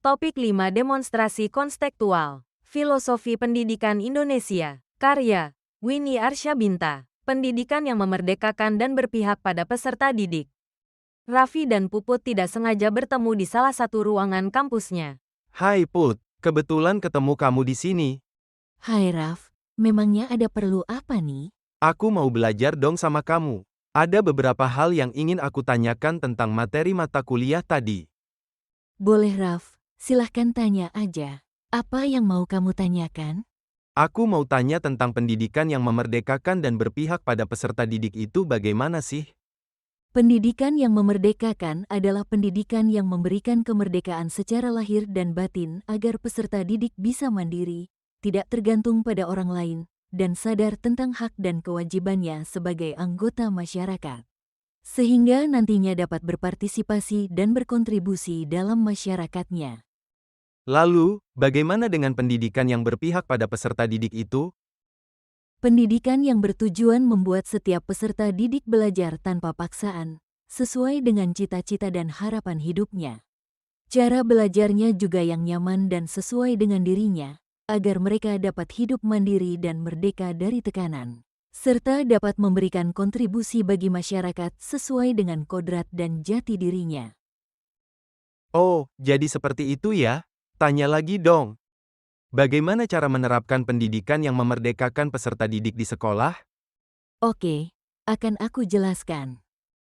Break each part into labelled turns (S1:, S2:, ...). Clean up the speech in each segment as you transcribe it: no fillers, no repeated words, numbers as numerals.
S1: Topik 5 Demonstrasi Konstekstual. Filosofi Pendidikan Indonesia. Karya Winnie Arsyabinta. Pendidikan yang memerdekakan dan berpihak pada peserta didik. Raffi dan Puput tidak sengaja bertemu di salah satu ruangan kampusnya.
S2: Hai Put, kebetulan ketemu kamu di sini.
S3: Hai Raf, memangnya ada perlu apa nih?
S2: Aku mau belajar dong sama kamu. Ada beberapa hal yang ingin aku tanyakan tentang materi mata kuliah tadi.
S3: Boleh Raf, silahkan tanya aja. Apa yang mau kamu tanyakan?
S2: Aku mau tanya tentang pendidikan yang memerdekakan dan berpihak pada peserta didik itu bagaimana sih?
S3: Pendidikan yang memerdekakan adalah pendidikan yang memberikan kemerdekaan secara lahir dan batin agar peserta didik bisa mandiri, tidak tergantung pada orang lain, dan sadar tentang hak dan kewajibannya sebagai anggota masyarakat. Sehingga nantinya dapat berpartisipasi dan berkontribusi dalam masyarakatnya.
S2: Lalu, bagaimana dengan pendidikan yang berpihak pada peserta didik itu?
S3: Pendidikan yang bertujuan membuat setiap peserta didik belajar tanpa paksaan, sesuai dengan cita-cita dan harapan hidupnya. Cara belajarnya juga yang nyaman dan sesuai dengan dirinya, agar mereka dapat hidup mandiri dan merdeka dari tekanan, serta dapat memberikan kontribusi bagi masyarakat sesuai dengan kodrat dan jati dirinya.
S2: Oh, jadi seperti itu ya? Tanya lagi dong. Bagaimana cara menerapkan pendidikan yang memerdekakan peserta didik di sekolah?
S3: Oke, akan aku jelaskan.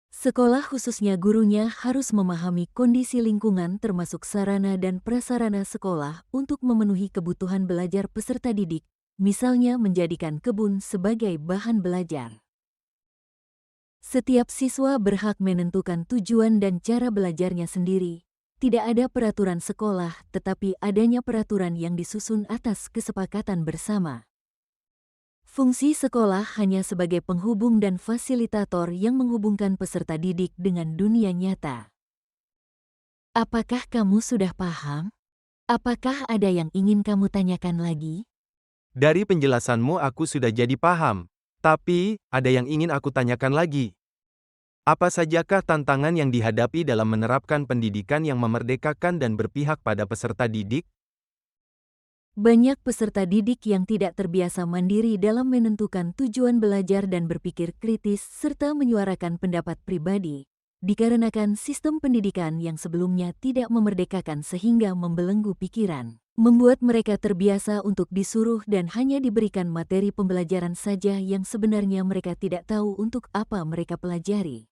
S3: Sekolah khususnya gurunya harus memahami kondisi lingkungan termasuk sarana dan prasarana sekolah untuk memenuhi kebutuhan belajar peserta didik, misalnya menjadikan kebun sebagai bahan belajar. Setiap siswa berhak menentukan tujuan dan cara belajarnya sendiri. Tidak ada peraturan sekolah, tetapi adanya peraturan yang disusun atas kesepakatan bersama. Fungsi sekolah hanya sebagai penghubung dan fasilitator yang menghubungkan peserta didik dengan dunia nyata. Apakah kamu sudah paham? Apakah ada yang ingin kamu tanyakan lagi?
S2: Dari penjelasanmu aku sudah jadi paham. Tapi, ada yang ingin aku tanyakan lagi. Apa sajakah tantangan yang dihadapi dalam menerapkan pendidikan yang memerdekakan dan berpihak pada peserta didik?
S3: Banyak peserta didik yang tidak terbiasa mandiri dalam menentukan tujuan belajar dan berpikir kritis serta menyuarakan pendapat pribadi, dikarenakan sistem pendidikan yang sebelumnya tidak memerdekakan sehingga membelenggu pikiran, membuat mereka terbiasa untuk disuruh dan hanya diberikan materi pembelajaran saja yang sebenarnya mereka tidak tahu untuk apa mereka pelajari.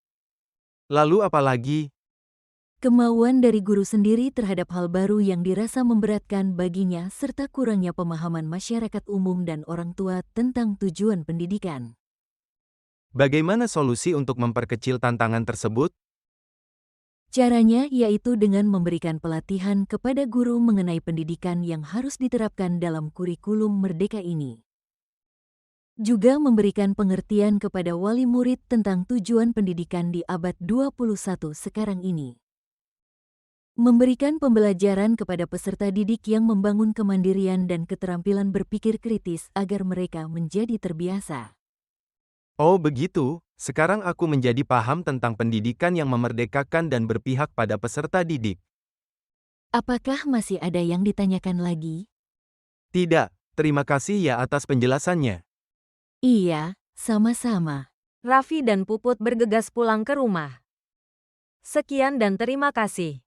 S2: Lalu apa lagi?
S3: Kemauan dari guru sendiri terhadap hal baru yang dirasa memberatkan baginya serta kurangnya pemahaman masyarakat umum dan orang tua tentang tujuan pendidikan.
S2: Bagaimana solusi untuk memperkecil tantangan tersebut?
S3: Caranya yaitu dengan memberikan pelatihan kepada guru mengenai pendidikan yang harus diterapkan dalam kurikulum merdeka ini. Juga memberikan pengertian kepada wali murid tentang tujuan pendidikan di abad 21 sekarang ini. Memberikan pembelajaran kepada peserta didik yang membangun kemandirian dan keterampilan berpikir kritis agar mereka menjadi terbiasa.
S2: Oh begitu, sekarang aku menjadi paham tentang pendidikan yang memerdekakan dan berpihak pada peserta didik.
S3: Apakah masih ada yang ditanyakan lagi?
S2: Tidak, terima kasih ya atas penjelasannya.
S3: Iya, sama-sama.
S1: Raffi dan Puput bergegas pulang ke rumah. Sekian dan terima kasih.